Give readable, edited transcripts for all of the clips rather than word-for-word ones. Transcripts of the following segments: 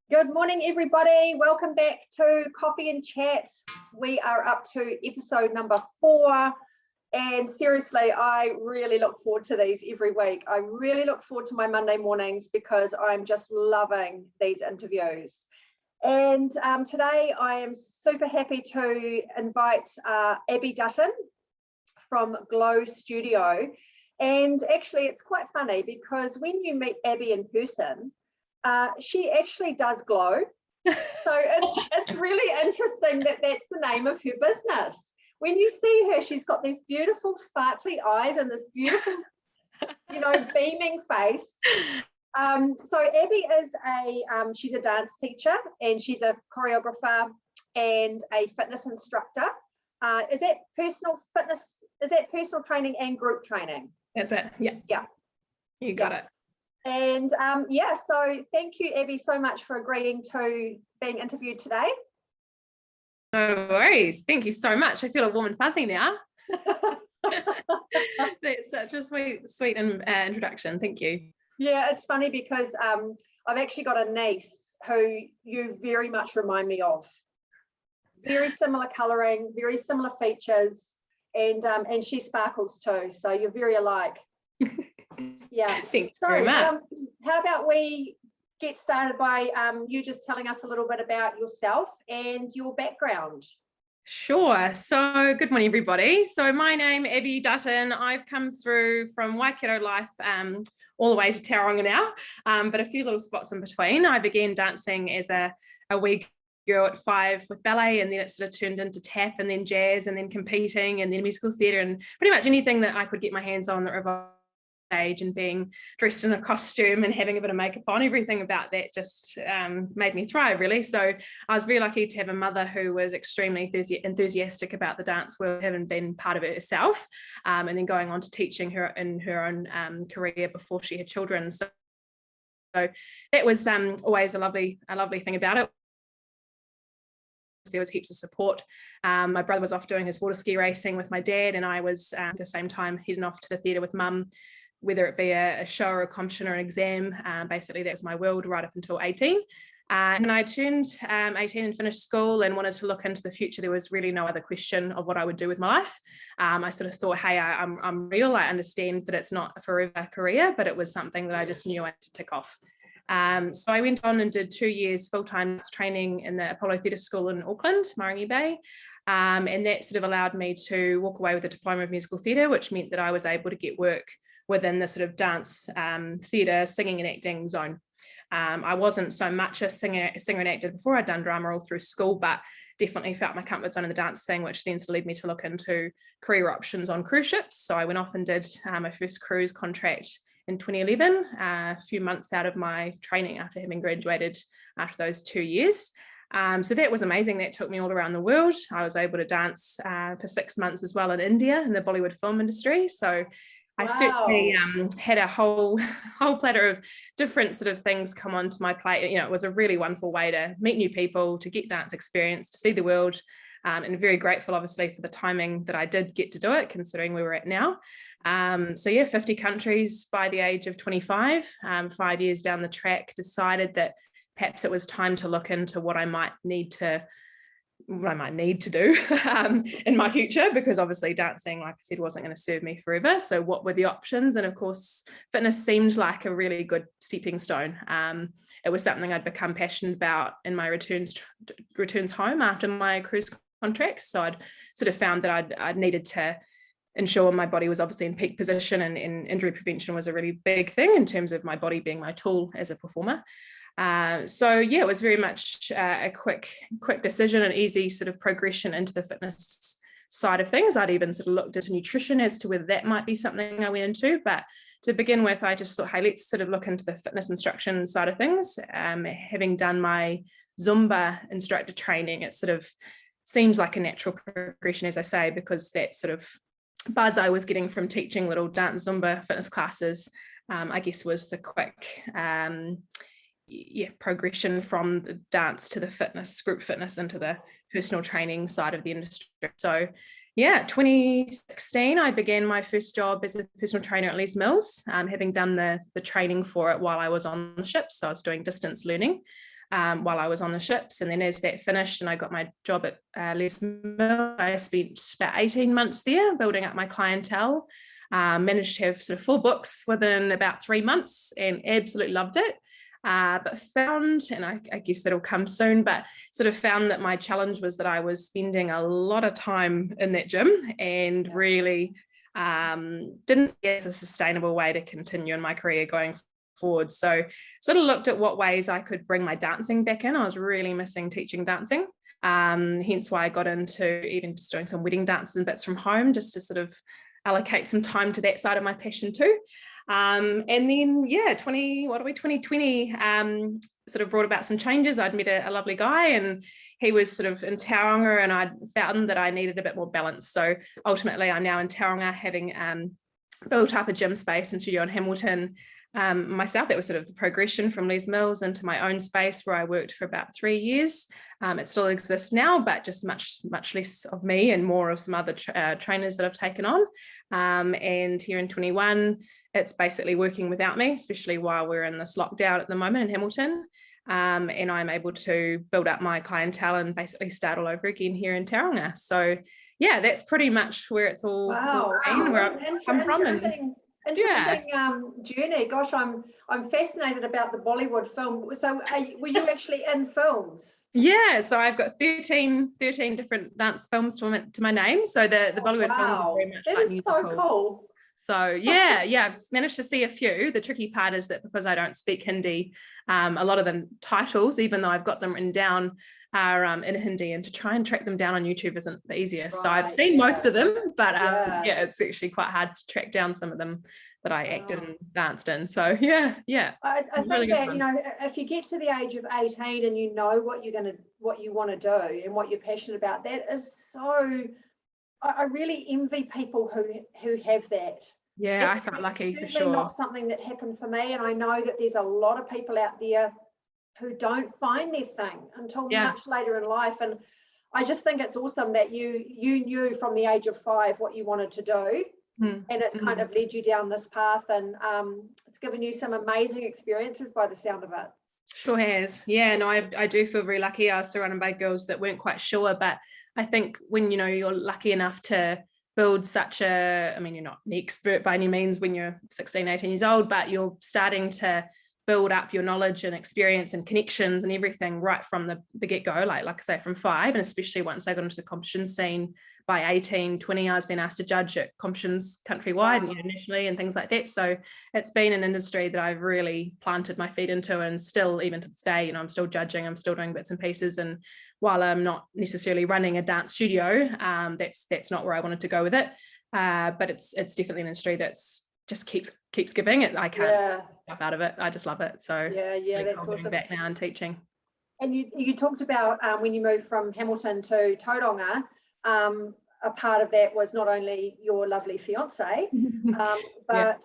Good morning, everybody. Welcome back to Coffee and Chat. We are up to episode number 4. And seriously, I really look forward to these every week. I really look forward to my Monday mornings because I'm just loving these interviews. And today I am super happy to invite Abby Dutton from Glow Studio. And actually, it's quite funny because when you meet Abby in person, she actually does glow. So it's really interesting that that's the name of her business. When you see her, she's got these beautiful sparkly eyes and this beautiful, beaming face. So Abby is she's a dance teacher and she's a choreographer and a fitness instructor. Is that personal fitness? Is that personal training and group training? That's it. Yeah. Yeah. You got it. And so thank you, Abby, so much for agreeing to being interviewed today. No worries. Thank you so much. I feel warm and fuzzy now. That's such a sweet introduction. Thank you. Yeah, it's funny because I've actually got a niece who you very much remind me of. Very similar colouring, very similar features, and she sparkles too. So you're very alike. Yeah. Thanks very much. How about we get started by you just telling us a little bit about yourself and your background? Sure. So good morning, everybody. So my name is Abby Dutton. I've come through from Waikato life all the way to Tauranga now, but a few little spots in between. I began dancing as a wee girl at 5 with ballet, and then it sort of turned into tap and then jazz and then competing and then musical theatre and pretty much anything that I could get my hands on that revolved stage, and being dressed in a costume and having a bit of makeup on, everything about that just made me thrive, really. So I was very lucky to have a mother who was extremely enthusiastic about the dance world, having been part of it herself, and then going on to teaching her in her own career before she had children. So that was always a lovely thing about it. There was heaps of support. My brother was off doing his water ski racing with my dad, and I was at the same time heading off to the theatre with mum, whether it be a show or a competition or an exam. Basically, that was my world right up until 18. And I turned 18 and finished school and wanted to look into the future. There was really no other question of what I would do with my life. I sort of thought, hey, I'm real. I understand that it's not a forever career, but it was something that I just knew I had to tick off. So I went on and did 2 years full-time training in the Apollo Theatre School in Auckland, Marangi Bay. And that sort of allowed me to walk away with a diploma of musical theatre, which meant that I was able to get work within the sort of dance, theatre, singing and acting zone. I wasn't so much a singer and actor before. I'd done drama all through school, but definitely felt my comfort zone in the dance thing, which then sort of led me to look into career options on cruise ships. So I went off and did my first cruise contract in 2011, a few months out of my training after having graduated after those 2 years. So that was amazing. That took me all around the world. I was able to dance for 6 months as well in India in the Bollywood film industry. So I certainly had a whole platter of different sort of things come onto my plate. It was a really wonderful way to meet new people, to get dance experience, to see the world, and very grateful, obviously, for the timing that I did get to do it, considering where we're at now. 50 countries by the age of 25, 5 years down the track, decided that perhaps it was time to look into what I might need to do in my future, because obviously dancing, like I said, wasn't going to serve me forever. So what were the options? And of course, fitness seemed like a really good stepping stone. It was something I'd become passionate about in my returns home after my cruise contract. So I'd sort of found that I'd needed to ensure my body was obviously in peak position, and injury prevention was a really big thing in terms of my body being my tool as a performer. It was very much a quick decision, an easy sort of progression into the fitness side of things. I'd even sort of looked into nutrition as to whether that might be something I went into, but to begin with, I just thought, hey, let's sort of look into the fitness instruction side of things. Having done my Zumba instructor training, it sort of seems like a natural progression, as I say, because that sort of buzz I was getting from teaching little dance Zumba fitness classes, I guess, was the quick progression from the dance to the fitness, group fitness, into the personal training side of the industry. So 2016, I began my first job as a personal trainer at Les Mills, having done the training for it while I was on the ship. So I was doing distance learning. while I was on the ships. And then as that finished and I got my job at Les Mills, I spent about 18 months there building up my clientele. Managed to have sort of 4 books within about 3 months and absolutely loved it. But found, and I guess that'll come soon, but sort of found that my challenge was that I was spending a lot of time in that gym and really didn't see it as a sustainable way to continue in my career going forward. So sort of looked at what ways I could bring my dancing back in. I was really missing teaching dancing. Hence why I got into even just doing some wedding dances and bits from home, just to sort of allocate some time to that side of my passion too. And then, yeah, 2020 sort of brought about some changes. I'd met a lovely guy and he was sort of in Tauranga, and I'd found that I needed a bit more balance. So ultimately I'm now in Tauranga, having built up a gym space and studio in Hamilton myself. That was sort of the progression from Les Mills into my own space, where I worked for about 3 years. It still exists now, but just much less of me and more of some other trainers that I've taken on. And here in 21, it's basically working without me, especially while we're in this lockdown at the moment in Hamilton. And I'm able to build up my clientele and basically start all over again here in Tauranga. So yeah, that's pretty much where it's all been, where I've come from. Interesting journey. Gosh, I'm fascinated about the Bollywood film. So were you actually in films? Yeah, so I've got 13 different dance films to my name. So the Bollywood films are very much that like is musicals. so cool. So yeah, I've managed to see a few. The tricky part is that because I don't speak Hindi, a lot of the titles, even though I've got them written down, are in Hindi, and to try and track them down on YouTube isn't the easiest. Right, so I've seen most of them, but it's actually quite hard to track down some of them that I acted and danced in. So yeah. I think really that, you know, if you get to the age of 18 and you know what you want to do and what you're passionate about, that is so. I really envy people who have that. Yeah, I felt lucky for sure. Not something that happened for me, and I know that there's a lot of people out there who don't find their thing until much later in life. And I just think it's awesome that you knew from the age of 5 what you wanted to do, and it kind of led you down this path, and it's given you some amazing experiences by the sound of it. Sure has. Yeah, no, I do feel very lucky. I was surrounded by girls that weren't quite sure, but I think when, you know, you're lucky enough to build such a, I mean, you're not an expert by any means when you're 16, 18 years old, but you're starting to build up your knowledge and experience and connections and everything right from the get-go, like I say, from 5, and especially once I got into the competition scene by 18, 20, I was being asked to judge at competitions countrywide and internationally and things like that. So it's been an industry that I've really planted my feet into, and still, even to this day, you know, I'm still judging, I'm still doing bits and pieces. And while I'm not necessarily running a dance studio, that's not where I wanted to go with it. But it's definitely an industry that's just keeps giving it. I can't stuff out of it. I just love it. So that's awesome. Back now and teaching. And you talked about when you moved from Hamilton to Tauranga, a part of that was not only your lovely fiance, but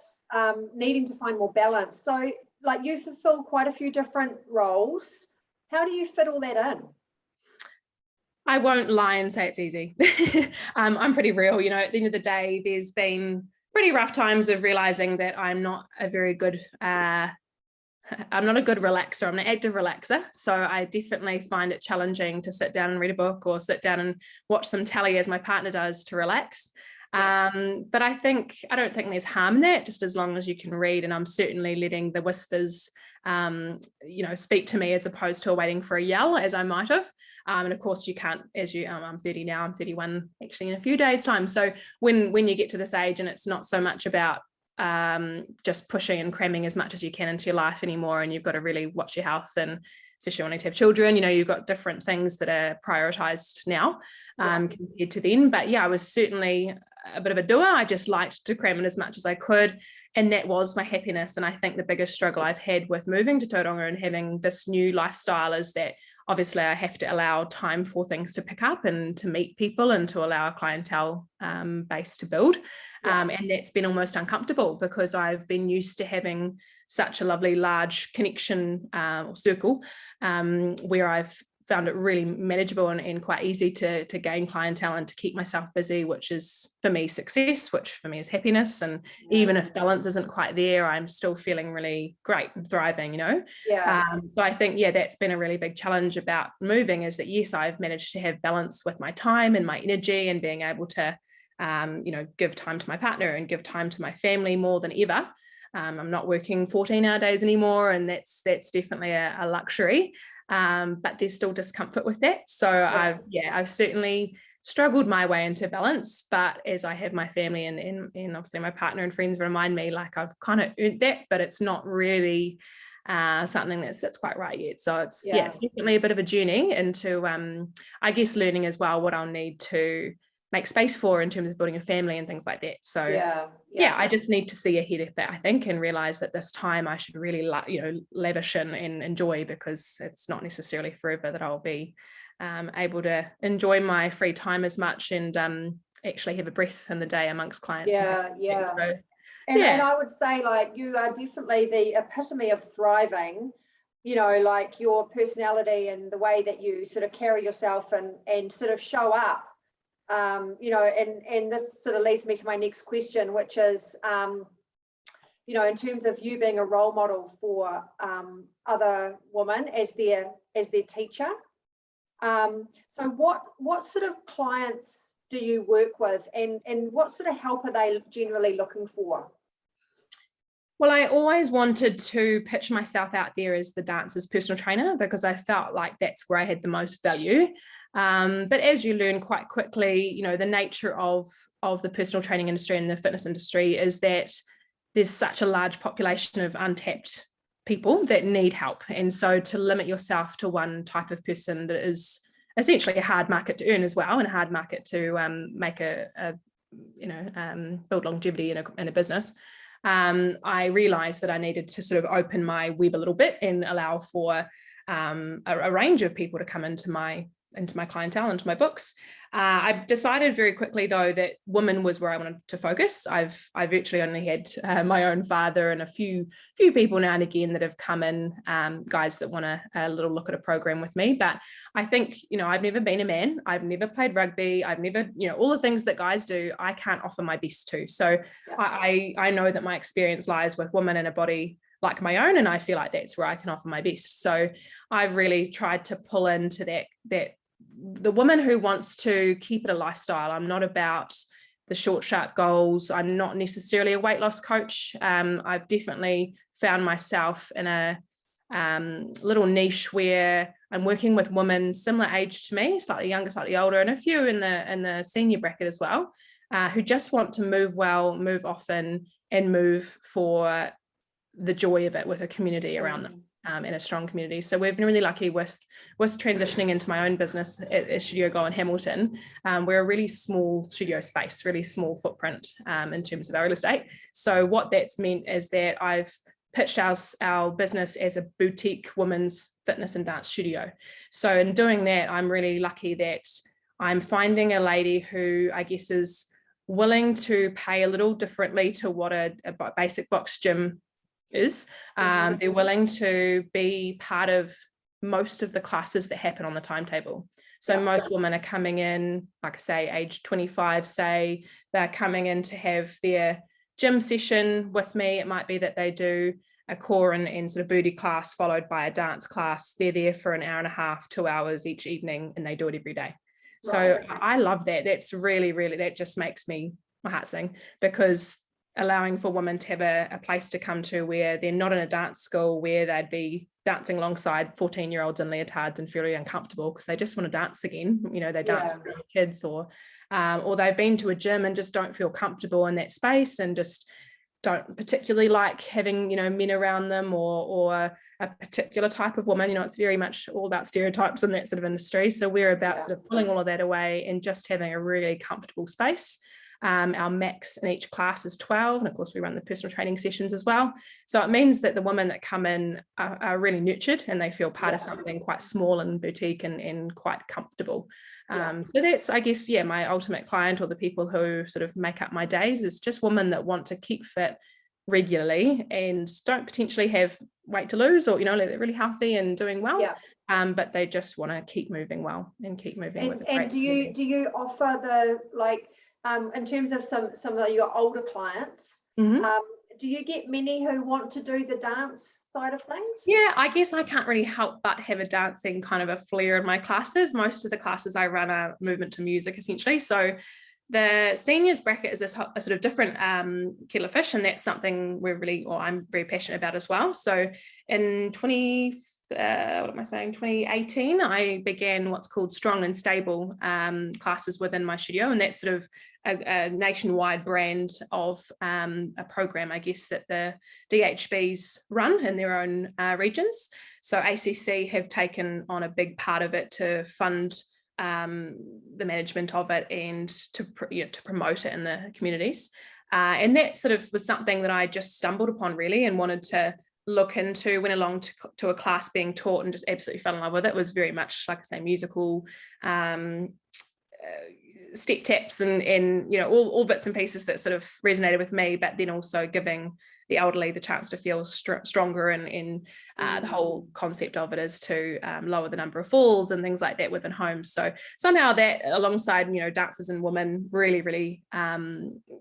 needing to find more balance. So like, you fulfill quite a few different roles. How do you fit all that in? I won't lie and say it's easy. I'm pretty real, you know. At the end of the day, there's been pretty rough times of realizing that I'm not a very good I'm not a good relaxer. I'm an active relaxer. So I definitely find it challenging to sit down and read a book or sit down and watch some telly, as my partner does, to relax. But I don't think there's harm in that, just as long as you can read. And I'm certainly letting the whispers, you know, speak to me, as opposed to waiting for a yell, as I might have. And of course you can't, I'm 30 now, I'm 31 actually in a few days time. So when you get to this age and it's not so much about just pushing and cramming as much as you can into your life anymore, and you've got to really watch your health, and especially wanting to have children, you know, you've got different things that are prioritized now compared to then. But yeah, I was certainly a bit of a doer. I just liked to cram in as much as I could, and that was my happiness. And I think the biggest struggle I've had with moving to Tauranga and having this new lifestyle is that obviously I have to allow time for things to pick up and to meet people and to allow a clientele base to build. And that's been almost uncomfortable, because I've been used to having such a lovely large connection or circle where I've found it really manageable and quite easy to gain clientele and to keep myself busy, which is for me success, which for me is happiness. And even if balance isn't quite there, I'm still feeling really great and thriving, so I think, that's been a really big challenge about moving, is that yes, I've managed to have balance with my time and my energy and being able to give time to my partner and give time to my family more than ever. I'm not working 14-hour days anymore, and that's definitely a luxury. But there's still discomfort with that. So I've certainly struggled my way into balance, but as I have my family and obviously my partner and friends remind me, like, I've kind of earned that, but it's not really something that's quite right yet. So it's definitely a bit of a journey into I guess learning as well what I'll need to make space for in terms of building a family and things like that. So I just need to see ahead of that, I think, and realize that this time I should really lavish and enjoy, because it's not necessarily forever that I'll be able to enjoy my free time as much and actually have a breath in the day amongst clients. And I would say, like, you are definitely the epitome of thriving, like your personality and the way that you sort of carry yourself and sort of show up. And this sort of leads me to my next question, which is, in terms of you being a role model for other women as their teacher. So what sort of clients do you work with, and what sort of help are they generally looking for? Well, I always wanted to pitch myself out there as the dancer's personal trainer, because I felt like that's where I had the most value. But as you learn quite quickly, the nature of the personal training industry and the fitness industry is that there's such a large population of untapped people that need help. And so to limit yourself to one type of person that is essentially a hard market to earn as well, and a hard market to make build longevity in a business. I realized that I needed to sort of open my web a little bit and allow for a range of people to come into my clientele, into my books. I decided very quickly, though, that women was where I wanted to focus. I've virtually only had my own father and a few people now and again that have come in, guys that want a little look at a program with me. But I think, I've never been a man. I've never played rugby. I've never, all the things that guys do, I can't offer my best to. So I know that my experience lies with women in a body like my own, and I feel like that's where I can offer my best. So I've really tried to pull into that the woman who wants to keep it a lifestyle. I'm not about the short, sharp goals. I'm not necessarily a weight loss coach. I've definitely found myself in a little niche where I'm working with women similar age to me, slightly younger, slightly older, and a few in the senior bracket as well, who just want to move well, move often, and move for the joy of it with a community around them. In a strong community. So we've been really lucky with transitioning into my own business at Studio Go in Hamilton. We're a really small studio space, really small footprint in terms of our real estate. So what that's meant is that I've pitched our business as a boutique women's fitness and dance studio. So in doing that, I'm really lucky that I'm finding a lady who I guess is willing to pay a little differently to what a basic box gym is. They're willing to be part of most of the classes that happen on the timetable. So most women are coming in, like I say, age 25, say, they're coming in to have their gym session with me. It might be that they do a core and sort of booty class followed by a dance class. They're there for an hour and a half, 2 hours each evening, and they do it every day. So I love that. That's really, really, that just makes my heart sing, because allowing for women to have a place to come to where they're not in a dance school where they'd be dancing alongside 14-year-olds in leotards and feel really uncomfortable because they just want to dance again. They dance with their kids, or they've been to a gym and just don't feel comfortable in that space and just don't particularly like having, men around them or a particular type of woman. It's very much all about stereotypes in that sort of industry. So we're about sort of pulling all of that away and just having a really comfortable space. Our max in each class is 12, and of course we run the personal training sessions as well. So it means that the women that come in are really nurtured and they feel part of something quite small and boutique and quite comfortable. So that's, I guess, my ultimate client, or the people who sort of make up my days, is just women that want to keep fit, regularly and don't potentially have weight to lose, or they're really healthy and doing well, but they just want to keep moving well and keep moving with the and do you offer the, like, in terms of some of your older clients, do you get many who want to do the dance side of things? Yeah, I guess I can't really help but have a dancing kind of a flair in my classes. Most of the classes I run are movement to music, essentially. So the seniors bracket is a sort of different kettle of fish, and that's something I'm very passionate about as well. So in 2018, I began what's called strong and stable classes within my studio, and that's sort of a nationwide brand of a program, I guess, that the DHBs run in their own regions. So ACC have taken on a big part of it to fund the management of it and to promote it in the communities. And that sort of was something that I just stumbled upon really and wanted to look into, went along to a class being taught and just absolutely fell in love with it. It was very much, like I say, musical step taps and all bits and pieces that sort of resonated with me, but then also giving the elderly the chance to feel stronger, and the whole concept of it is to lower the number of falls and things like that within homes. So somehow that, alongside dancers and women, really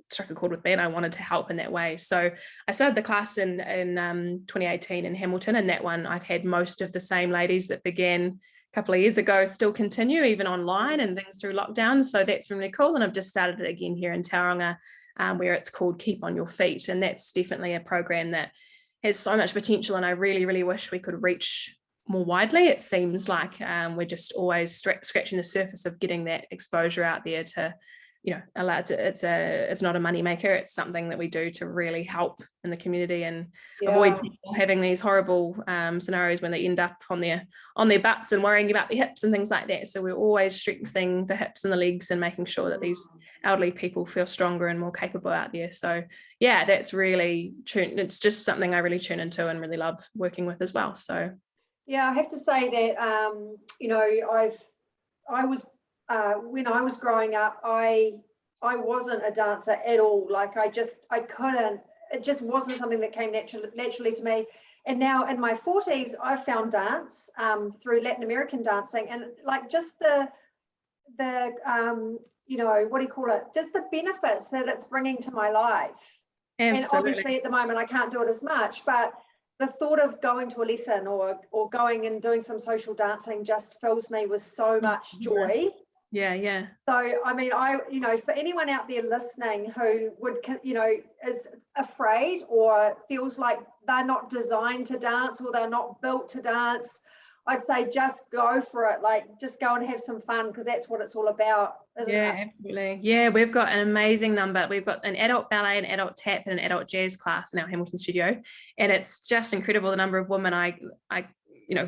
struck a chord with me, and I wanted to help in that way. So I started the class in 2018 in Hamilton, and that one I've had most of the same ladies that began a couple of years ago still continue, even online and things through lockdown. So that's been really cool. And I've just started it again here in Tauranga, where it's called Keep on Your Feet. And that's definitely a program that has so much potential. And I really wish we could reach more widely. It seems like we're just always scratching the surface of getting that exposure out there to, allow it to, it's not a money maker. It's something that we do to really help in the community and avoid people having these horrible scenarios when they end up on their butts and worrying about their hips and things like that. So we're always strengthening the hips and the legs and making sure that these elderly people feel stronger and more capable out there. So yeah, that's really it's just something I really tune into and really love working with as well. So yeah, I have to say that I was when I was growing up, I wasn't a dancer at all. Like I couldn't, it just wasn't something that came naturally to me. And now in my 40s, I found dance through Latin American dancing, and like just the what do you call it? Just the benefits that it's bringing to my life. Absolutely. And obviously at the moment I can't do it as much, but the thought of going to a lesson or going and doing some social dancing just fills me with so much joy. Yeah. So, I mean, for anyone out there listening who would, is afraid or feels like they're not designed to dance or they're not built to dance, I'd say just go for it. Like, just go and have some fun, because that's what it's all about, isn't it? Yeah, absolutely. Yeah, we've got an amazing number. We've got an adult ballet, an adult tap, and an adult jazz class in our Hamilton studio. And it's just incredible the number of women I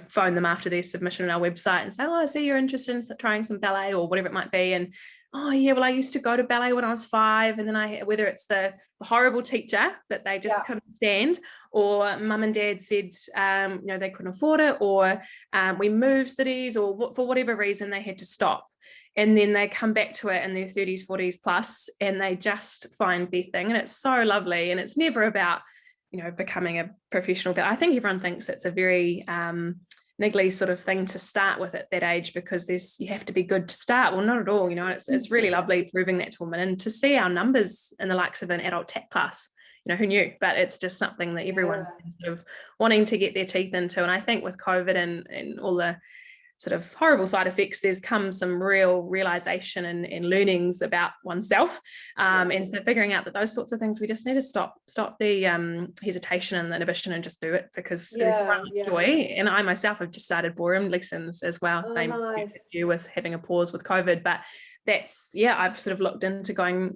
phone them after their submission on our website and say, oh, I see you're interested in trying some ballet or whatever it might be. And oh yeah, well, I used to go to ballet when I was 5, and then whether it's the horrible teacher that they just couldn't stand, or mum and dad said they couldn't afford it, or we moved cities, or for whatever reason they had to stop, and then they come back to it in their 30s, 40s plus, and they just find their thing. And it's so lovely. And it's never about becoming a professional, but I think everyone thinks it's a very niggly sort of thing to start with at that age, because you have to be good to start. Well, not at all. It's really lovely proving that to women, and to see our numbers in the likes of an adult tap class. Who knew? But it's just something that everyone's been sort of wanting to get their teeth into. And I think with COVID and all the sort of horrible side effects, there's come some real realization and learnings about oneself, and so figuring out that those sorts of things, we just need to stop the hesitation and the inhibition and just do it, because there's so much joy. And I myself have just started ballroom lessons as well. Same with you with having a pause with COVID, but that's I've sort of looked into going,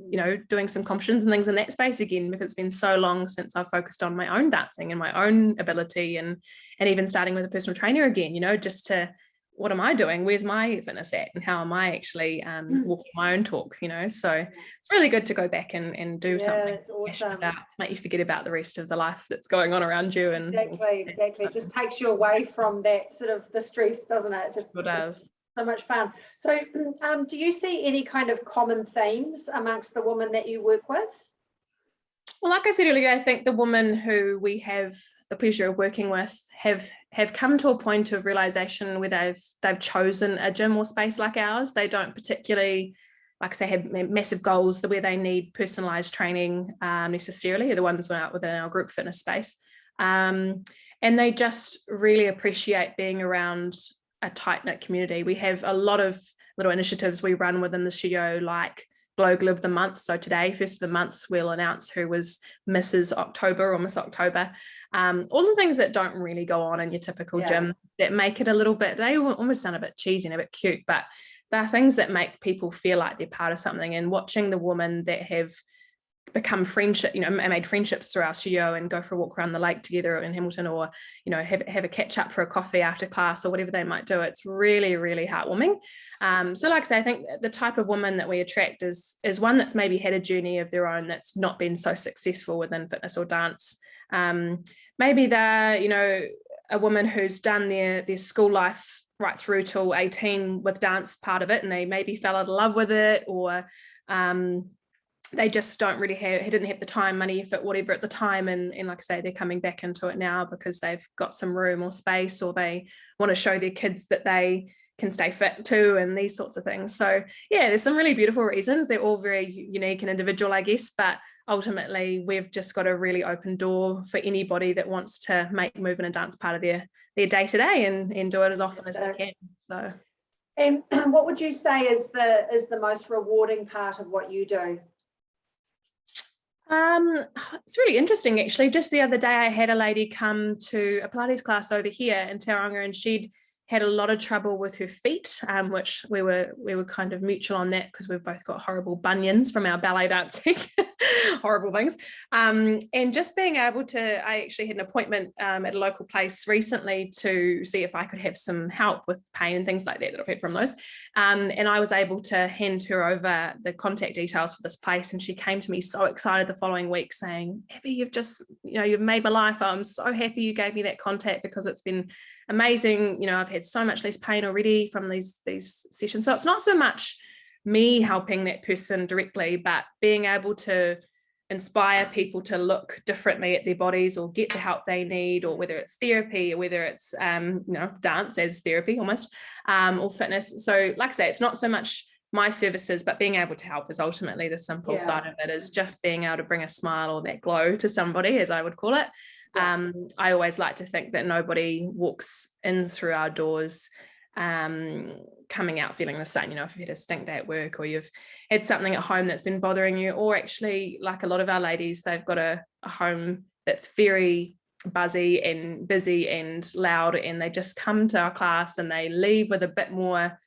doing some competitions and things in that space again, because it's been so long since I've focused on my own dancing and my own ability, and even starting with a personal trainer again, just to, what am I doing? Where's my fitness at? And how am I actually walking my own talk, So it's really good to go back and do something. It's awesome. To make you forget about the rest of the life that's going on around you. And Exactly. It just takes you away from that sort of the stress, doesn't it? It does. So much fun. So do you see any kind of common themes amongst the women that you work with? Well, like I said earlier, I think the women who we have the pleasure of working with have come to a point of realization where they've chosen a gym or space like ours. They don't particularly, like I say, have massive goals where they need personalized training necessarily. Are the ones out within our group fitness space. And they just really appreciate being around a tight-knit community. We have a lot of little initiatives we run within the studio, like Global of the Month. So today, first of the month, we'll announce who was Mrs. October or Miss October. All the things that don't really go on in your typical gym that make it a little bit, they almost sound a bit cheesy and a bit cute, but they're things that make people feel like they're part of something. And watching the women that have become friendship, made friendships through our studio and go for a walk around the lake together in Hamilton, or have a catch up for a coffee after class or whatever they might do, it's really, really heartwarming. So like I say, I think the type of woman that we attract is one that's maybe had a journey of their own that's not been so successful within fitness or dance. Maybe they're a woman who's done their school life right through till 18 with dance part of it, and they maybe fell out of love with it, or they just didn't have the time, money, effort, whatever at the time. And like I say, they're coming back into it now because they've got some room or space, or they want to show their kids that they can stay fit too, and these sorts of things. So yeah, there's some really beautiful reasons. They're all very unique and individual, I guess, but ultimately we've just got a really open door for anybody that wants to make movement and dance part of their day to day and do it as often as they can. So. And what would you say is the most rewarding part of what you do? It's really interesting, actually. Just the other day, I had a lady come to a Pilates class over here in Tauranga, and she'd had a lot of trouble with her feet, which we were kind of mutual on that because we've both got horrible bunions from our ballet dancing, horrible things. And just being able to, I actually had an appointment at a local place recently to see if I could have some help with pain and things like that I've had from those. And I was able to hand her over the contact details for this place, and she came to me so excited the following week saying, Abby, you've made my life. I'm so happy you gave me that contact because it's been amazing. I've had so much less pain already from these sessions. So it's not so much me helping that person directly, but being able to inspire people to look differently at their bodies or get the help they need, or whether it's therapy or whether it's dance as therapy almost, or fitness. So like I say, it's not so much my services, but being able to help is ultimately the simple side of it, is just being able to bring a smile or that glow to somebody, as I would call it. I always like to think that nobody walks in through our doors coming out feeling the same. If you've had a stink day at work, or you've had something at home that's been bothering you, or actually like a lot of our ladies, they've got a home that's very buzzy and busy and loud, and they just come to our class and they leave with a bit more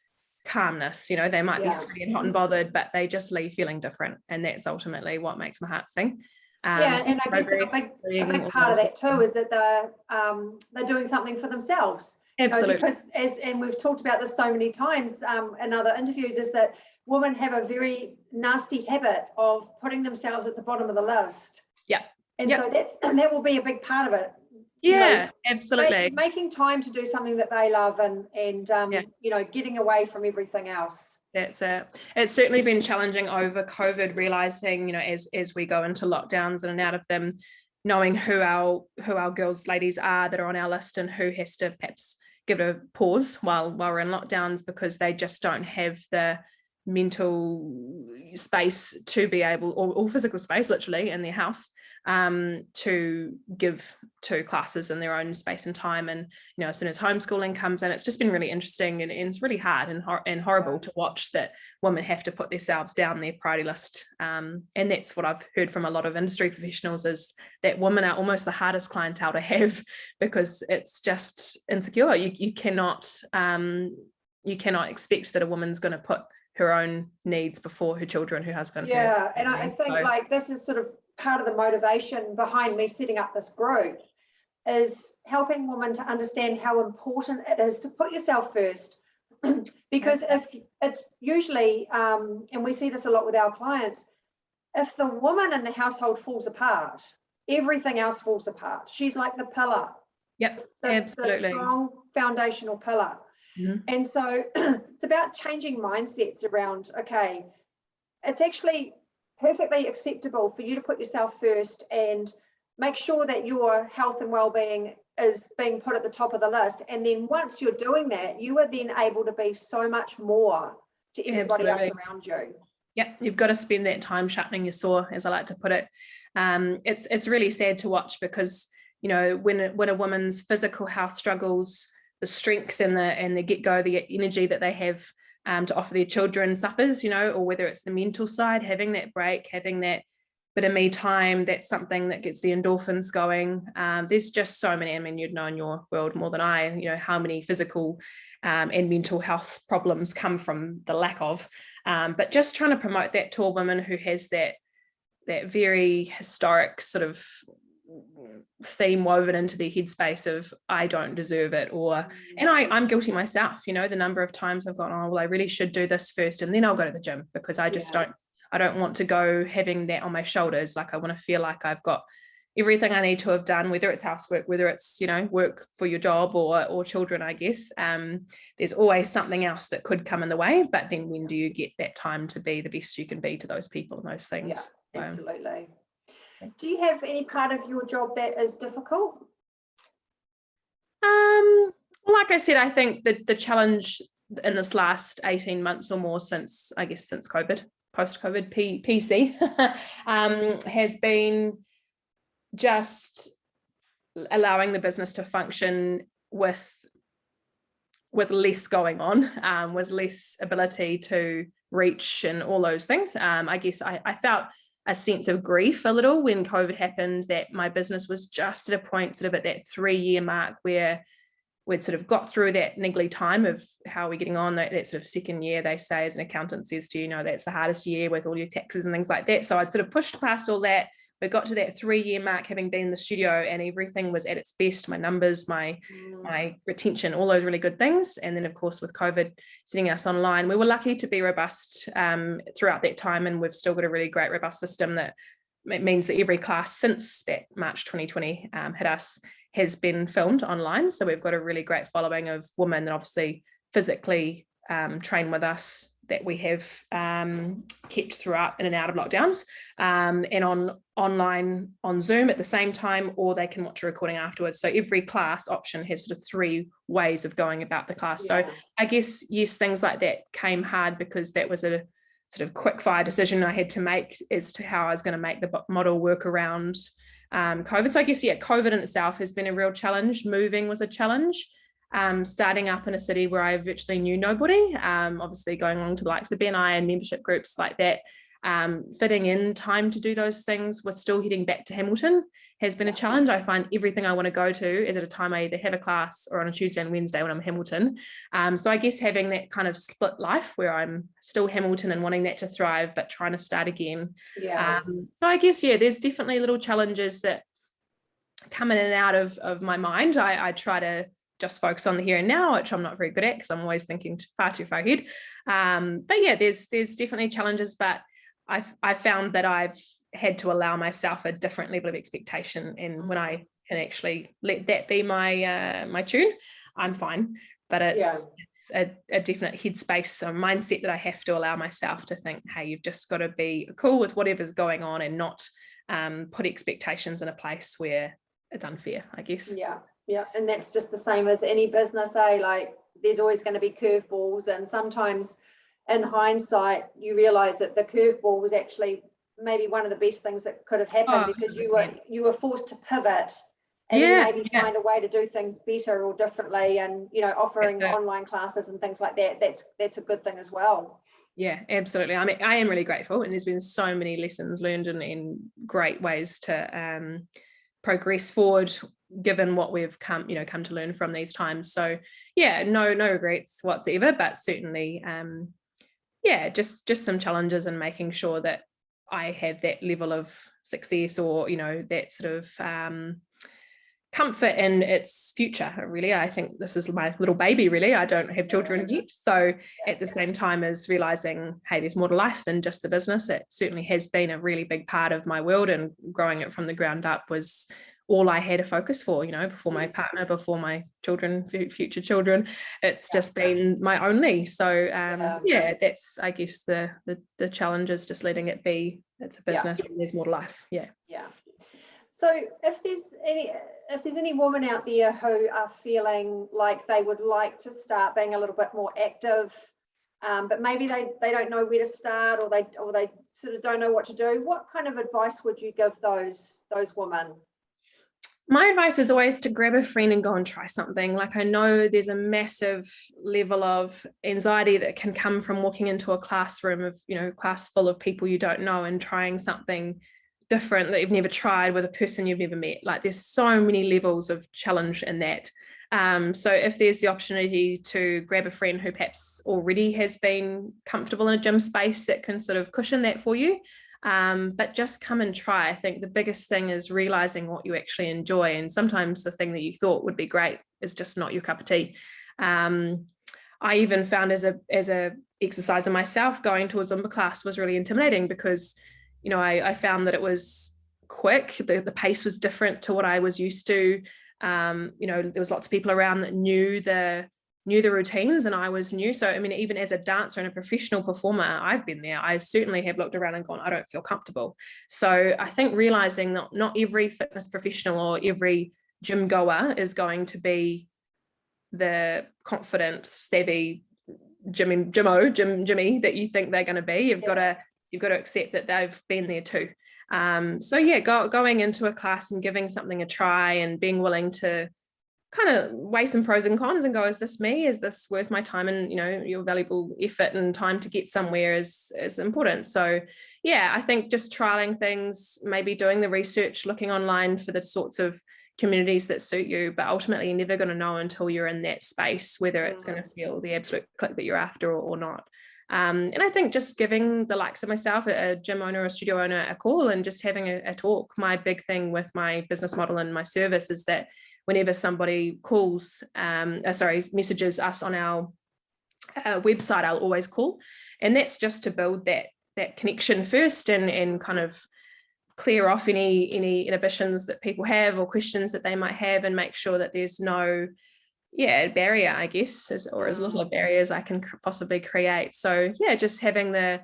calmness. They might be sweaty and hot and bothered, but they just leave feeling different, and that's ultimately what makes my heart sing. And I guess a big part of that too is that they're doing something for themselves. Absolutely. Because and we've talked about this so many times in other interviews, is that women have a very nasty habit of putting themselves at the bottom of the list. Yeah. And so that will be a big part of it. Absolutely. Making time to do something that they love and getting away from everything else. That's it. It's certainly been challenging over COVID, realizing, as we go into lockdowns in and out of them, knowing who our girls, ladies are that are on our list, and who has to perhaps give it a pause while we're in lockdowns, because they just don't have the mental space to be able, or physical space literally in their house, to give to classes in their own space and time. And as soon as homeschooling comes in, it's just been really interesting, and it's really hard and horrible to watch that women have to put themselves down their priority list. And that's what I've heard from a lot of industry professionals, is that women are almost the hardest clientele to have, because it's just insecure. You cannot expect that a woman's going to put her own needs before her children, her husband. And I think this is sort of part of the motivation behind me setting up this group, is helping women to understand how important it is to put yourself first. Because if it's usually, and we see this a lot with our clients, if the woman in the household falls apart, everything else falls apart. She's like the pillar. Absolutely. The strong foundational pillar. Mm-hmm. And so it's about changing mindsets around, okay, it's actually perfectly acceptable for you to put yourself first and make sure that your health and well-being is being put at the top of the list. And then once you're doing that, you are then able to be so much more to everybody else around you. Yeah, you've got to spend that time sharpening your saw, as I like to put it. It's really sad to watch because, you know, when a woman's physical health struggles, the strength and the get-go, the energy that they have to offer their children suffers, you know, or whether it's the mental side, having that break, having that bit of me time, that's something that gets the endorphins going. There's just so many, I mean, you'd know in your world more than I, you know, how many physical and mental health problems come from the lack of, but just trying to promote that to a woman who has that very historic sort of theme woven into their headspace of I don't deserve it, and I'm guilty myself, you know, the number of times I've gone, oh well, I really should do this first and then I'll go to the gym, because I just I don't want to go having that on my shoulders. Like I want to feel like I've got everything I need to have done, whether it's housework, whether it's, you know, work for your job or children, I guess. There's always something else that could come in the way, but then when do you get that time to be the best you can be to those people and those things? Yeah, absolutely. Do you have any part of your job that is difficult? Like I said, I think the challenge in this last 18 months or more since COVID, post-COVID, PC, has been just allowing the business to function with less going on, with less ability to reach and all those things. I guess I felt a sense of grief a little when COVID happened, that my business was just at a point sort of at that 3-year mark where we'd sort of got through that niggly time of how we're getting on, that sort of second year, they say, as an accountant says to you, know, that's the hardest year with all your taxes and things like that. So I'd sort of pushed past all that. We got to that 3-year mark, having been in the studio, and everything was at its best. My numbers, my retention, all those really good things. And then, of course, with COVID setting us online, we were lucky to be robust throughout that time. And we've still got a really great, robust system that means that every class since that March 2020 hit us has been filmed online. So we've got a really great following of women that obviously physically train with us, that we have kept throughout in and out of lockdowns, and online on Zoom at the same time, or they can watch a recording afterwards. So every class option has sort of 3 ways of going about the class. So I guess, yes, things like that came hard because that was a sort of quick fire decision I had to make as to how I was going to make the model work around COVID. So I guess, COVID in itself has been a real challenge. Moving was a challenge. Starting up in a city where I virtually knew nobody, obviously going along to the likes of BNI and membership groups like that, fitting in time to do those things with still heading back to Hamilton has been a challenge. I find everything I want to go to is at a time I either have a class or on a Tuesday and Wednesday when I'm in Hamilton. So I guess having that kind of split life where I'm still Hamilton and wanting that to thrive, but trying to start again. So I guess, there's definitely little challenges that come in and out of my mind. I try to just focus on the here and now, which I'm not very good at because I'm always thinking far too far ahead. But there's definitely challenges, but I've found that I've had to allow myself a different level of expectation, and when I can actually let that be my tune, I'm fine. But it's a definite headspace, a mindset that I have to allow myself to think, hey, you've just got to be cool with whatever's going on and not put expectations in a place where it's unfair, I guess. Yeah, and that's just the same as any business, like there's always going to be curveballs, and sometimes in hindsight you realize that the curveball was actually maybe one of the best things that could have happened, because you were forced to pivot and maybe find a way to do things better or differently, and offering online classes and things like that, that's a good thing as well. Yeah, absolutely. I mean, I am really grateful, and there's been so many lessons learned and great ways to progress forward, given what we've come to learn from these times. So no regrets whatsoever, but certainly just some challenges in making sure that I have that level of success, or that sort of comfort in its future. Really, I think this is my little baby. Really, I don't have children yet, so at the same time as realizing, hey, there's more to life than just the business. It certainly has been a really big part of my world, and growing it from the ground up was all I had a focus for, before my partner, before my children, future children. It's just been my only. So that's, I guess, the challenge is just letting it be it's a business and there's more to life. Yeah. So if there's any woman out there who are feeling like they would like to start being a little bit more active, but maybe they don't know where to start, or they sort of don't know what to do, what kind of advice would you give those women? My advice is always to grab a friend and go and try something. Like, I know there's a massive level of anxiety that can come from walking into a classroom of, class full of people you don't know and trying something different that you've never tried with a person you've never met. Like, there's so many levels of challenge in that. So if there's the opportunity to grab a friend who perhaps already has been comfortable in a gym space that can sort of cushion that for you, but just come and try. I think the biggest thing is realizing what you actually enjoy, and sometimes the thing that you thought would be great is just not your cup of tea. I even found as a exerciser myself, going to a Zumba class was really intimidating because I found that it was quick, the pace was different to what I was used to. There was lots of people around that knew the routines, and I was new. So, I mean, even as a dancer and a professional performer, I've been there. I certainly have looked around and gone, I don't feel comfortable. So I think realizing that not every fitness professional or every gym goer is going to be the confident, savvy Jimmy that you think they're going to be. You've got to accept that they've been there too. Going into a class and giving something a try and being willing to kind of weigh some pros and cons and go, is this me? Is this worth my time and, your valuable effort and time to get somewhere is important. So I think just trialing things, maybe doing the research, looking online for the sorts of communities that suit you, but ultimately you're never going to know until you're in that space whether it's going to feel the absolute click that you're after or not. And I think just giving the likes of myself, a gym owner or a studio owner, a call and just having a talk. My big thing with my business model and my service is that whenever somebody messages us on our website, I'll always call. And that's just to build that connection first and kind of clear off any inhibitions that people have or questions that they might have, and make sure that there's no barrier, I guess, or as little a barrier as I can possibly create. So just having the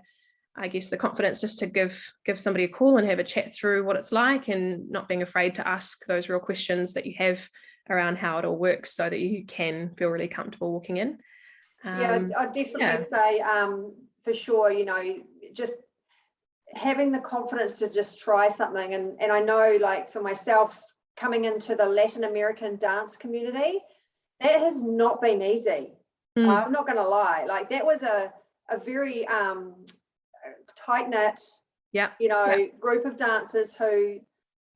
confidence just to give somebody a call and have a chat through what it's like, and not being afraid to ask those real questions that you have around how it all works, so that you can feel really comfortable walking in. I'd definitely say for sure, just having the confidence to just try something. And I know, like, for myself, coming into the Latin American dance community, that has not been easy. I'm not going to lie. Like, that was a very tight-knit, group of dancers who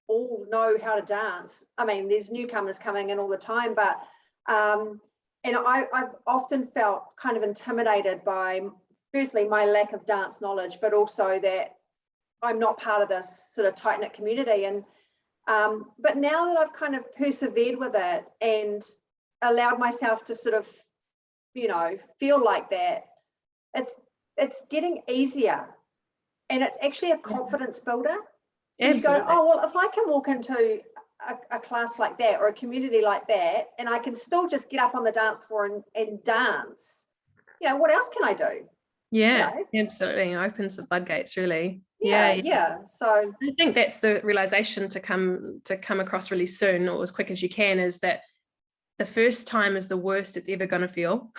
all know how to dance. I mean, there's newcomers coming in all the time, but and I've often felt kind of intimidated by, firstly, my lack of dance knowledge, but also that I'm not part of this sort of tight-knit community. And but now that I've kind of persevered with it and allowed myself to sort of, feel like that, it's getting easier, and it's actually a confidence builder. You go, oh, well, if I can walk into a class like that or a community like that, and I can still just get up on the dance floor and dance, what else can I do? Absolutely. It opens the floodgates, really. So I think that's the realization to come across really soon, or as quick as you can, is that the first time is the worst it's ever going to feel.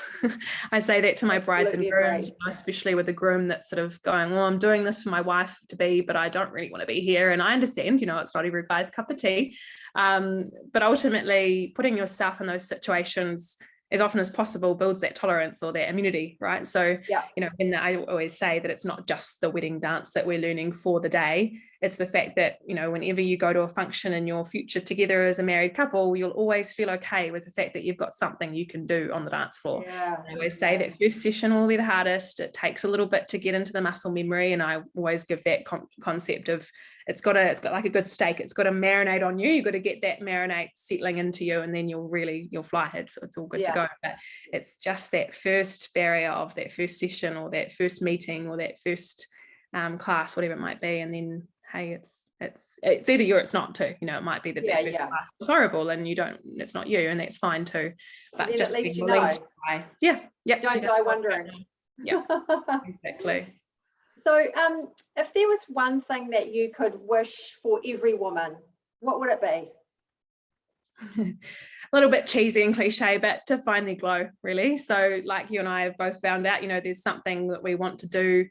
I say that to my brides and grooms, especially with the groom that's sort of going, well, I'm doing this for my wife to be, but I don't really want to be here. And I understand, it's not every guy's cup of tea. But ultimately, putting yourself in those situations as often as possible builds that tolerance or that immunity, right? So, and I always say that it's not just the wedding dance that we're learning for the day. It's the fact that, whenever you go to a function in your future together as a married couple, you'll always feel okay with the fact that you've got something you can do on the dance floor. I always say that first session will be the hardest. It takes a little bit to get into the muscle memory. And I always give that concept of, it's got like a good steak. It's got to marinate on you. You've got to get that marinade settling into you, and then you'll fly. It's all good to go. But it's just that first barrier of that first session or that first meeting or that first class, whatever it might be. And then, hey, it's either you or it's not too. It might be that first class was horrible and it's not you, and that's fine too. But just at least being willing to try. Don't die wondering. Yeah, exactly. So if there was one thing that you could wish for every woman, what would it be? A little bit cheesy and cliche, but to find their glow, really. So like you and I have both found out, there's something that we want to do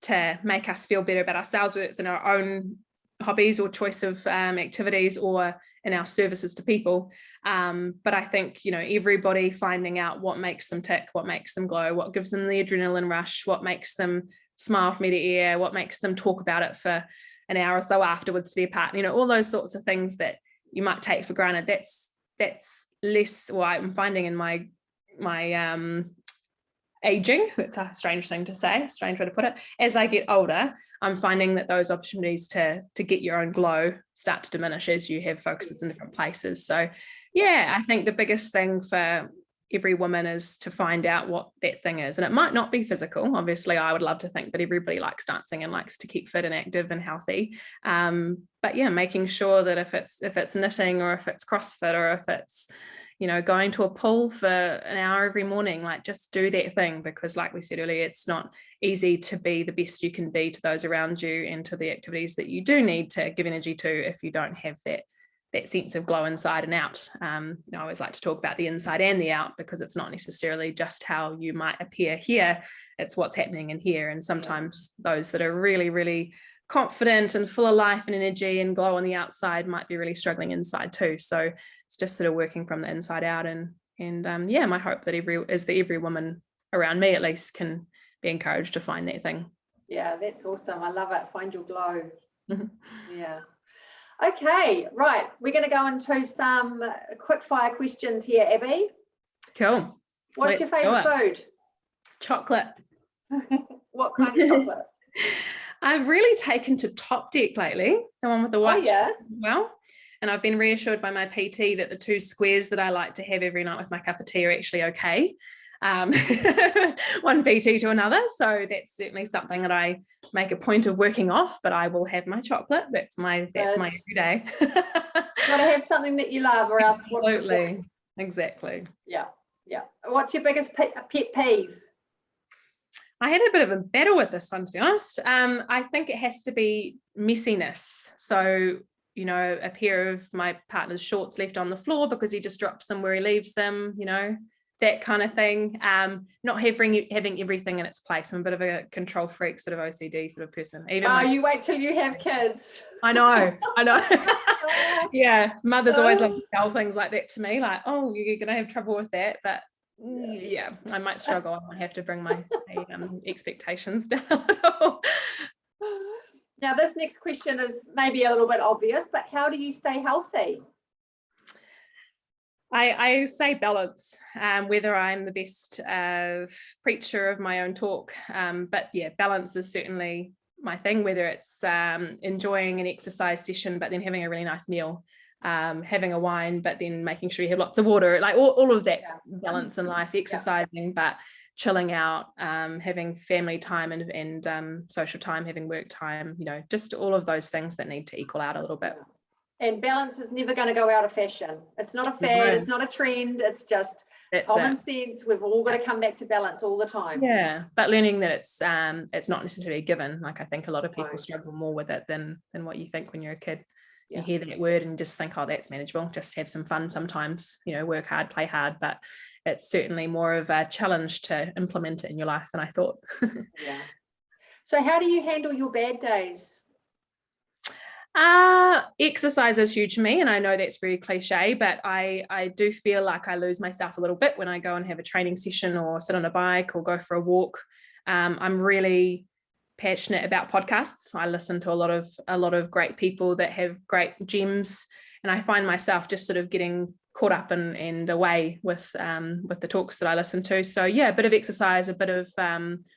to make us feel better about ourselves, whether it's in our own hobbies or choice of activities or in our services to people. But I think, everybody finding out what makes them tick, what makes them glow, what gives them the adrenaline rush, what makes them smile from ear to ear, what makes them talk about it for an hour or so afterwards to their partner, all those sorts of things that you might take for granted. That's less what I'm finding in my aging. That's a strange thing to say, strange way to put it. As I get older, I'm finding that those opportunities to get your own glow start to diminish as you have focuses in different places. So yeah, I think the biggest thing for every woman is to find out what that thing is. And it might not be physical. Obviously, I would love to think that everybody likes dancing and likes to keep fit and active and healthy. But yeah, making sure that if it's knitting or if it's CrossFit or if it's going to a pool for an hour every morning, like just do that thing, because like we said earlier, it's not easy to be the best you can be to those around you and to the activities that you do need to give energy to if you don't have that sense of glow inside and out. I always like to talk about the inside and the out, because it's not necessarily just how you might appear here, it's what's happening in here. And sometimes those that are really, really confident and full of life and energy and glow on the outside might be really struggling inside too. So it's just sort of working from the inside out. And yeah, my hope that every woman around me at least can be encouraged to find that thing. Yeah, that's awesome. I love it. Find your glow. Yeah. Okay, right. We're going to go into some quick fire questions here, Abby. Cool. What's your favourite food? Chocolate. What kind of chocolate? I've really taken to Top Deck lately, the one with the white chocolate as well. And I've been reassured by my PT that the 2 squares that I like to have every night with my cup of tea are actually okay. One PT to another. So that's certainly something that I make a point of working off, but I will have my chocolate. That's my everyday. Got to have something that you love, or else absolutely. Exactly. Yeah. What's your biggest pet peeve? I had a bit of a battle with this one, to be honest. I think it has to be messiness. So, a pair of my partner's shorts left on the floor because he just drops them where he leaves them, that kind of thing. Not having everything in its place. I'm a bit of a control freak, sort of OCD sort of person. You wait till you have kids. I know. Yeah, mothers always love to tell things like that to me, like, oh, you're going to have trouble with that. But yeah, I might struggle. I might have to bring my expectations down a little. Now, this next question is maybe a little bit obvious, but how do you stay healthy? I say balance, whether I'm the best preacher of my own talk. But yeah, balance is certainly my thing, whether it's enjoying an exercise session, but then having a really nice meal, having a wine, but then making sure you have lots of water, like all of that balance in life, exercising, but chilling out, having family time and social time, having work time, just all of those things that need to equal out a little bit. And balance is never going to go out of fashion. It's not a fad, it's not a trend, it's just common sense. We've all got to come back to balance all the time. Yeah, but learning that it's not necessarily given. Like I think a lot of people struggle more with it than what you think when you're a kid. You hear that word and just think, oh, that's manageable. Just have some fun sometimes, work hard, play hard. But it's certainly more of a challenge to implement it in your life than I thought. Yeah. So how do you handle your bad days? Exercise is huge for me, and I know that's very cliche, but I do feel like I lose myself a little bit when I go and have a training session or sit on a bike or go for a walk. I'm really passionate about podcasts. I listen to a lot of great people that have great gems, and I find myself just sort of getting caught up and away with the talks that I listen to. So yeah, a bit of exercise, a bit of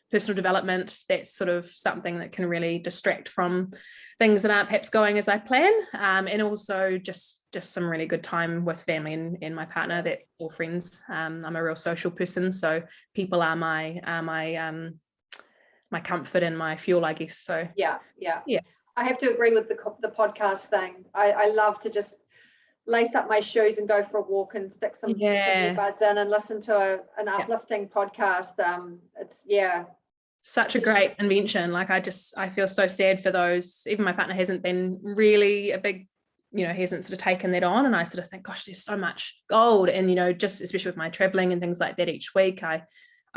personal development. That's sort of something that can really distract from things that aren't perhaps going as I plan, and also just some really good time with family and my partner. That's all friends. I'm a real social person, so people are my comfort and my fuel, I guess. So yeah. I have to agree with the podcast thing. I love to just lace up my shoes and go for a walk and stick some earbuds in and listen to an uplifting podcast. such a great invention. Like I feel so sad for those. Even my partner hasn't been really a big, he hasn't sort of taken that on. And I sort of think, gosh, there's so much gold. And, just especially with my traveling and things like that each week, I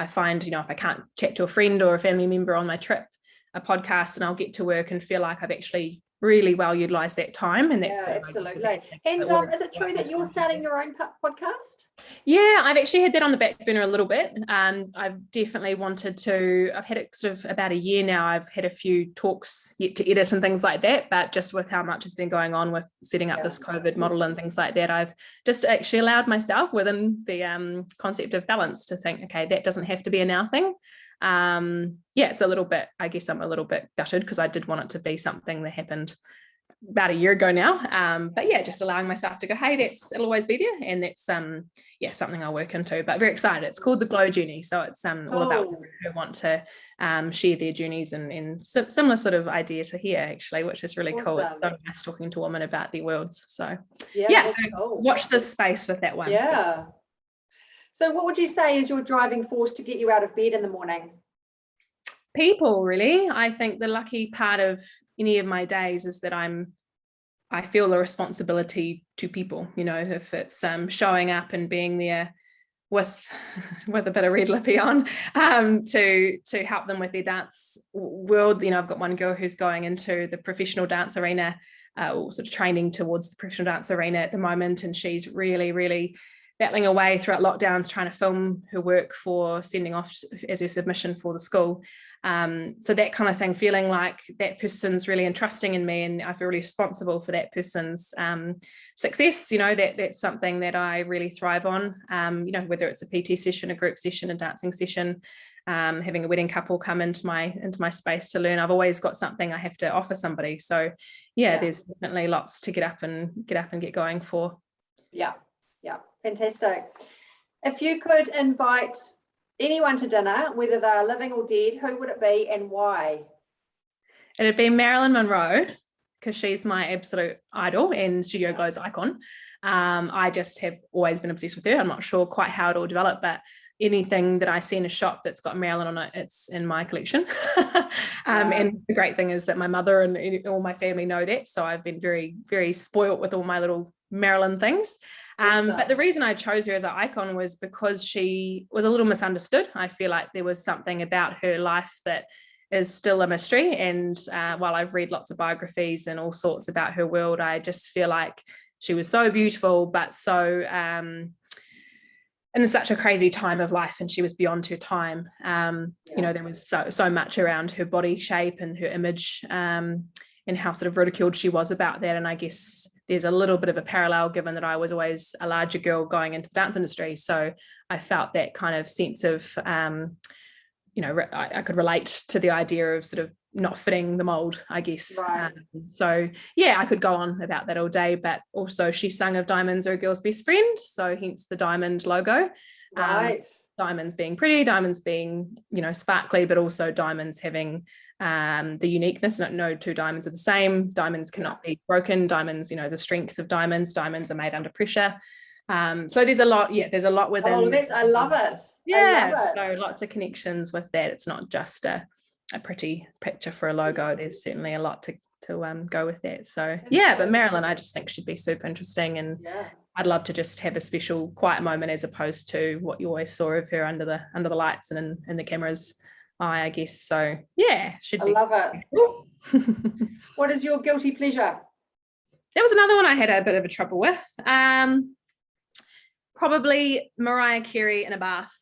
find, if I can't chat to a friend or a family member on my trip, a podcast, and I'll get to work and feel like I've actually really well utilized that time. And that's absolutely. And is it true that you're starting your own podcast? Yeah, I've actually had that on the back burner a little bit. I've definitely wanted to. I've had it sort of about a year now. I've had a few talks yet to edit and things like that, but just with how much has been going on with setting up this COVID model and things like that, I've just actually allowed myself within the concept of balance to think, okay, that doesn't have to be a now thing. It's a little bit, I guess I'm a little bit gutted because I did want it to be something that happened about a year ago now. But yeah, just allowing myself to go, hey, it'll always be there. And that's, something I'll work into, but very excited. It's called The Glow Journey. So it's all about women who want to share their journeys and similar sort of idea to here, actually, which is really cool. It's so nice talking to women about their worlds. So watch this space with that one. Yeah. So what would you say is your driving force to get you out of bed in the morning? People, really. I think the lucky part of any of my days is that I feel the responsibility to people, if it's showing up and being there with a bit of red lippy on to help them with their dance world. I've got one girl who's going into the professional dance arena, or sort of training towards the professional dance arena at the moment, and she's really, really battling away throughout lockdowns, trying to film her work for sending off as her submission for the school. So that kind of thing, feeling like that person's really entrusting in me and I feel really responsible for that person's success, that's something that I really thrive on, whether it's a PT session, a group session, a dancing session, having a wedding couple come into my space to learn. I've always got something I have to offer somebody. So there's definitely lots to get up and get going for. Yeah, fantastic. If you could invite anyone to dinner, whether they're living or dead, who would it be and why? It'd be Marilyn Monroe, because she's my absolute idol and Studio Glow's icon. I just have always been obsessed with her. I'm not sure quite how it all developed, but anything that I see in a shop that's got Marilyn on it, it's in my collection. And the great thing is that my mother and all my family know that. So I've been very, very spoilt with all my little Marilyn things. But the reason I chose her as an icon was because she was a little misunderstood. I feel like there was something about her life that is still a mystery. And while I've read lots of biographies and all sorts about her world, I just feel like she was so beautiful, but so in such a crazy time of life, and she was beyond her time. There was so much around her body shape and her image, and how sort of ridiculed she was about that. And I guess there's a little bit of a parallel, given that I was always a larger girl going into the dance industry. So I felt that kind of sense of, I could relate to the idea of sort of not fitting the mold, I guess. Right. I could go on about that all day, but also she sang of diamonds are a girl's best friend. So hence the diamond logo. Right. Diamonds being pretty, diamonds being, sparkly, but also diamonds having the uniqueness. No two diamonds are the same. Diamonds cannot be broken. Diamonds, the strength of diamonds are made under pressure. So there's a lot within. I love it. Yeah, so lots of connections with that. It's not just a pretty picture for a logo. There's certainly a lot to go with that. So but Marilyn, I just think she'd be super interesting, and I'd love to just have a special quiet moment as opposed to what you always saw of her under the lights and in the camera's eye, I guess. So I love it. What is your guilty pleasure? That was another one I had a bit of a trouble with. Probably Mariah Carey in a bath.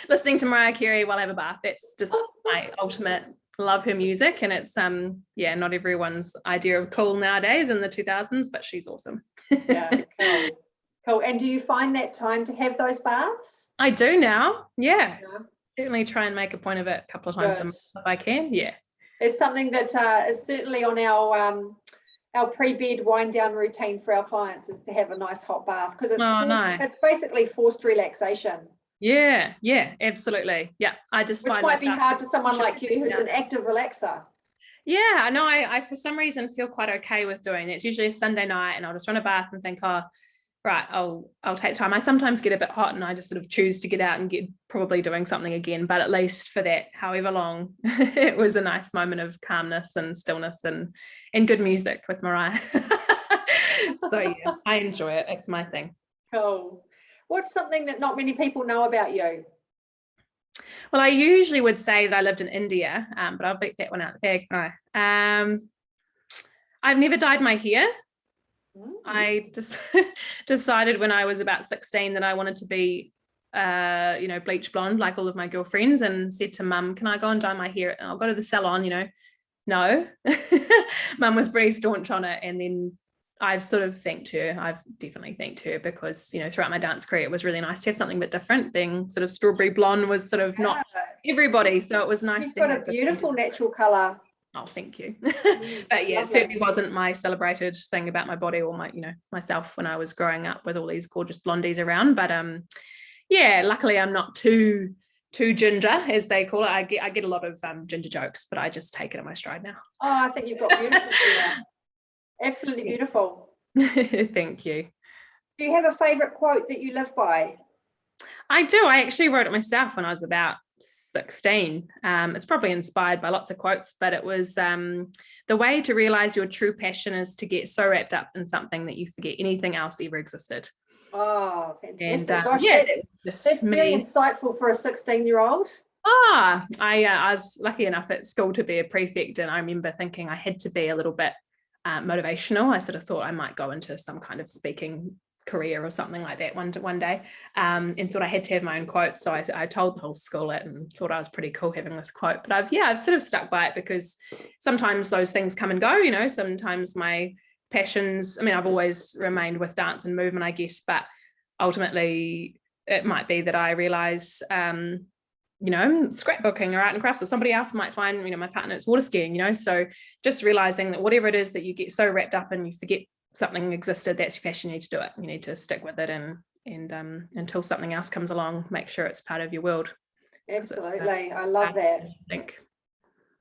Listening to Mariah Carey while I have a bath. That's just my ultimate. Love her music, and it's not everyone's idea of cool nowadays in the 2000s, but she's awesome. Cool. And do you find that time to have those baths? I do now. Certainly try and make a point of it a couple of times a month if I can. It's something that is certainly on our pre-bed wind down routine for our clients, is to have a nice hot bath, because it's basically forced relaxation. Yeah, absolutely. I just which might be hard for someone like you who's an active relaxer. I know. I for some reason feel quite okay with doing it. It's usually a Sunday night and I'll just run a bath and think, right, I'll take time. I sometimes get a bit hot and I just sort of choose to get out and get probably doing something again, but at least for that however long it was a nice moment of calmness and stillness and good music with Mariah. So yeah, I enjoy it. It's my thing. Cool. What's something that not many people know about you? Well, I usually would say that I lived in India, but I'll beat that one out the bag. No. I've never dyed my hair. I just decided when I was about 16 that I wanted to be, bleach blonde like all of my girlfriends, and said to Mum, can I go and dye my hair? I'll go to the salon, No. Mum was very staunch on it. And then I've sort of thanked her. I've definitely thanked her because, throughout my dance career, it was really nice to have something a bit different. Being sort of strawberry blonde was sort of not everybody. So it was nice. You've got a beautiful natural colour. Oh, thank you. But yeah, it certainly wasn't my celebrated thing about my body or my, myself when I was growing up with all these gorgeous blondies around. But yeah, luckily I'm not too ginger, as they call it. I get a lot of ginger jokes, but I just take it in my stride now. Oh, I think you've got beautiful hair. Absolutely beautiful. Thank you. Do you have a favourite quote that you live by? I do. I actually wrote it myself when I was about 16. It's probably inspired by lots of quotes, but it was the way to realize your true passion is to get so wrapped up in something that you forget anything else ever existed. Oh, fantastic. And, gosh, that's very insightful for a 16-year-old. I was lucky enough at school to be a prefect, and I remember thinking I had to be a little bit motivational. I sort of thought I might go into some kind of speaking career or something like that one day, and thought I had to have my own quote. So I told the whole school it and thought I was pretty cool having this quote. But I've sort of stuck by it because sometimes those things come and go. Sometimes my passions, I've always remained with dance and movement, I guess, but ultimately it might be that I realize scrapbooking or art and crafts, or somebody else might find, my partner is water skiing, so just realizing that whatever it is that you get so wrapped up and you forget something existed, that's your passion. You need to do it. You need to stick with it and until something else comes along, make sure it's part of your world. Absolutely. I love that. I think.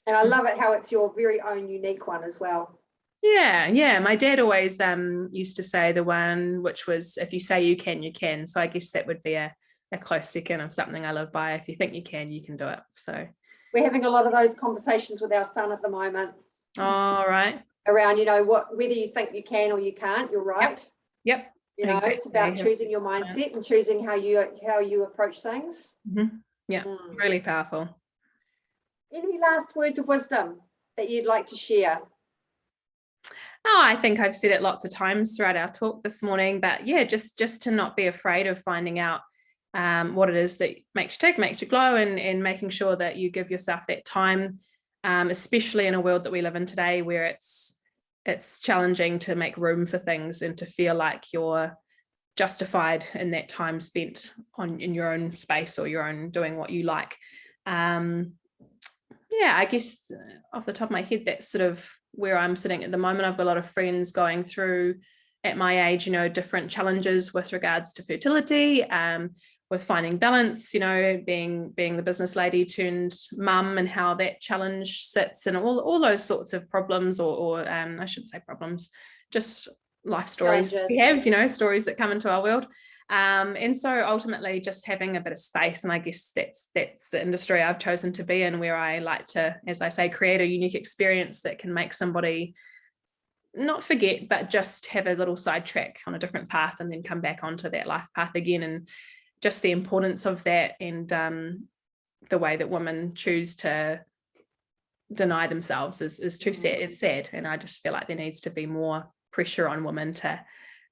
And I love it how it's your very own unique one as well. Yeah. My dad always used to say the one which was, if you say you can. So I guess that would be a close second of something I live by. If you think you can do it. So we're having a lot of those conversations with our son at the moment. All right. Around, whether you think you can or you can't, you're right. Yep. Exactly. It's about choosing your mindset and choosing how you approach things. Mm-hmm. Yeah, really powerful. Any last words of wisdom that you'd like to share? Oh, I think I've said it lots of times throughout our talk this morning, but yeah, just to not be afraid of finding out what it is that makes you tick, makes you glow, and making sure that you give yourself that time, especially in a world that we live in today where it's challenging to make room for things and to feel like you're justified in that time spent in your own space or your own doing what you like. I guess off the top of my head, that's sort of where I'm sitting at the moment. I've got a lot of friends going through at my age, different challenges with regards to fertility, with finding balance, being the business lady turned mum and how that challenge sits, and all those sorts of problems, or I shouldn't say problems, just life stories we have, stories that come into our world. And so ultimately just having a bit of space, and I guess that's the industry I've chosen to be in, where I like to, as I say, create a unique experience that can make somebody not forget, but just have a little sidetrack on a different path and then come back onto that life path again. And just the importance of that, and the way that women choose to deny themselves is too sad. It's sad. And I just feel like there needs to be more pressure on women to,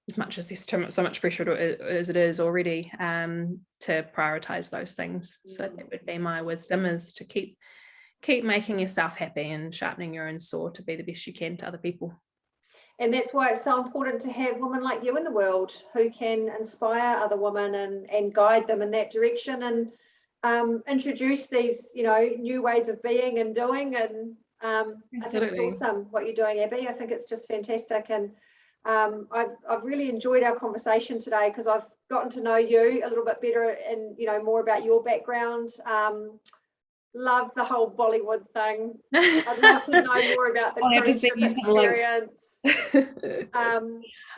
as much as there's so much pressure as it is already, to prioritize those things. So that would be my wisdom, is to keep making yourself happy and sharpening your own sword to be the best you can to other people. And that's why it's so important to have women like you in the world who can inspire other women and guide them in that direction, and introduce these, new ways of being and doing. And I think it's awesome what you're doing, Abby. I think it's just fantastic. And I've really enjoyed our conversation today, because I've gotten to know you a little bit better and, more about your background. love the whole Bollywood thing. I'd love to know more about the cruise ship experience.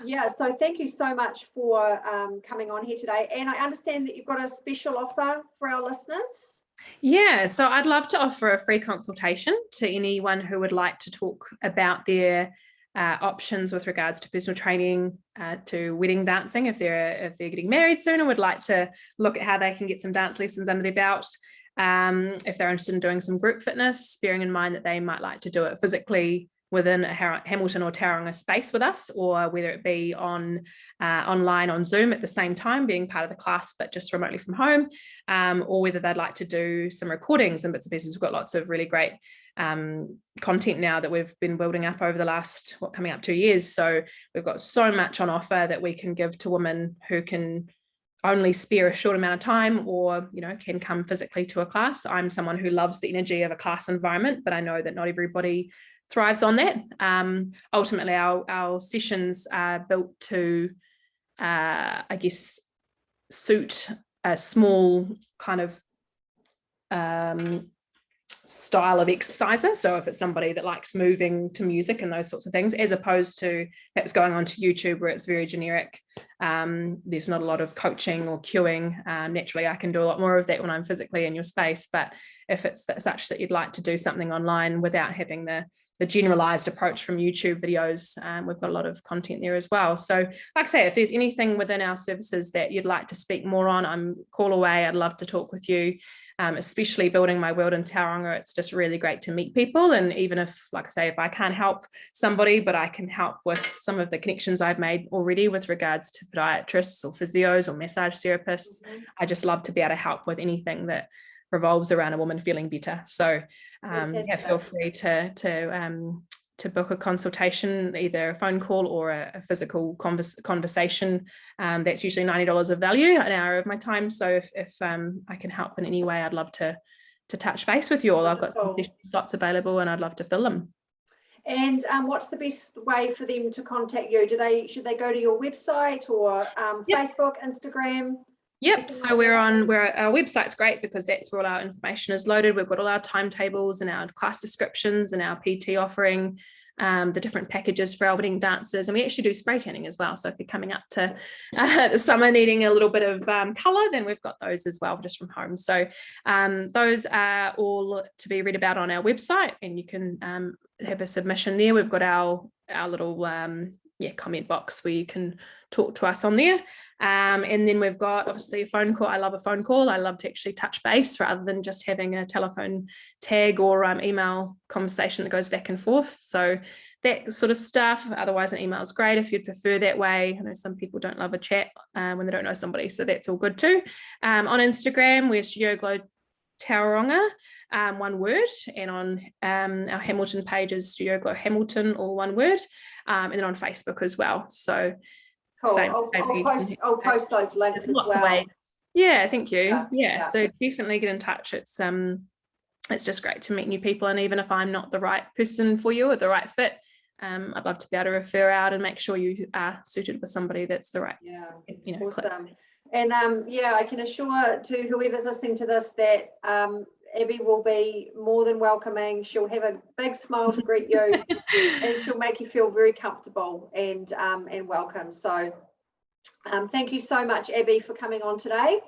Yeah, so thank you so much for coming on here today. And I understand that you've got a special offer for our listeners. Yeah, so I'd love to offer a free consultation to anyone who would like to talk about their options with regards to personal training, to wedding dancing, if they're getting married soon and would like to look at how they can get some dance lessons under their belt. If they're interested in doing some group fitness, bearing in mind that they might like to do it physically within a Hamilton or Tauranga space with us, or whether it be on online on Zoom at the same time, being part of the class, but just remotely from home, or whether they'd like to do some recordings and bits and pieces. We've got lots of really great content now that we've been building up over the last, coming up 2 years. So we've got so much on offer that we can give to women who can only spare a short amount of time, or can come physically to a class. I'm someone who loves the energy of a class environment, but I know that not everybody thrives on that. Ultimately, our sessions are built to, I guess, suit a small kind of style of exerciser. So if it's somebody that likes moving to music and those sorts of things, as opposed to perhaps going onto YouTube where it's very generic, there's not a lot of coaching or cueing. Naturally, I can do a lot more of that when I'm physically in your space, but if it's such that you'd like to do something online without having the generalized approach from YouTube videos, we've got a lot of content there as well. So like I say, if there's anything within our services that you'd like to speak more on, I'm call away. I'd love to talk with you, especially building my world in Tauranga. It's just really great to meet people. And even if, like I say, if I can't help somebody, but I can help with some of the connections I've made already with regards to podiatrists or physios or massage therapists, I just love to be able to help with anything that revolves around a woman feeling better. So yeah, feel free to book a consultation, either a phone call or a physical conversation. That's usually $90 of value, an hour of my time. So if I can help in any way, I'd love to touch base with you all. I've got some slots available and I'd love to fill them. And what's the best way for them to contact you? Should they go to your website or Facebook, Instagram? Yep, so our website's great because that's where all our information is loaded. We've got all our timetables and our class descriptions and our PT offering, the different packages for our wedding dancers, and we actually do spray tanning as well. So if you're coming up to the summer needing a little bit of colour, then we've got those as well just from home. So those are all to be read about on our website, and you can have a submission there. We've got our little comment box where you can talk to us on there. And then we've got obviously a phone call. I love a phone call. I love to actually touch base rather than just having a telephone tag or email conversation that goes back and forth. So that sort of stuff. Otherwise, an email is great if you'd prefer that way. I know some people don't love a chat when they don't know somebody, so that's all good too. On Instagram, we're Studio Glow Tauranga, one word, and on our Hamilton page is Studio Glow Hamilton, all one word, and then on Facebook as well. So cool. I'll post those links as well. Yeah, thank you. Yeah, so definitely get in touch. It's just great to meet new people, and even if I'm not the right person for you or the right fit, I'd love to be able to refer out and make sure you are suited with somebody that's the right. Awesome. Click. And I can assure to whoever's listening to this that Abby will be more than welcoming. She'll have a big smile to greet you, and she'll make you feel very comfortable and welcome. So thank you so much, Abby, for coming on today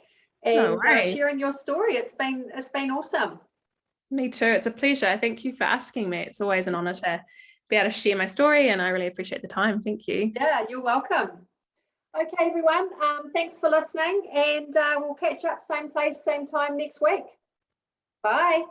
and sharing your story. It's been awesome. Me too. It's a pleasure. Thank you for asking me. It's always an honor to be able to share my story, and I really appreciate the time. Thank you. Yeah, you're welcome. Okay, everyone. Thanks for listening, and we'll catch up same place, same time next week. Bye.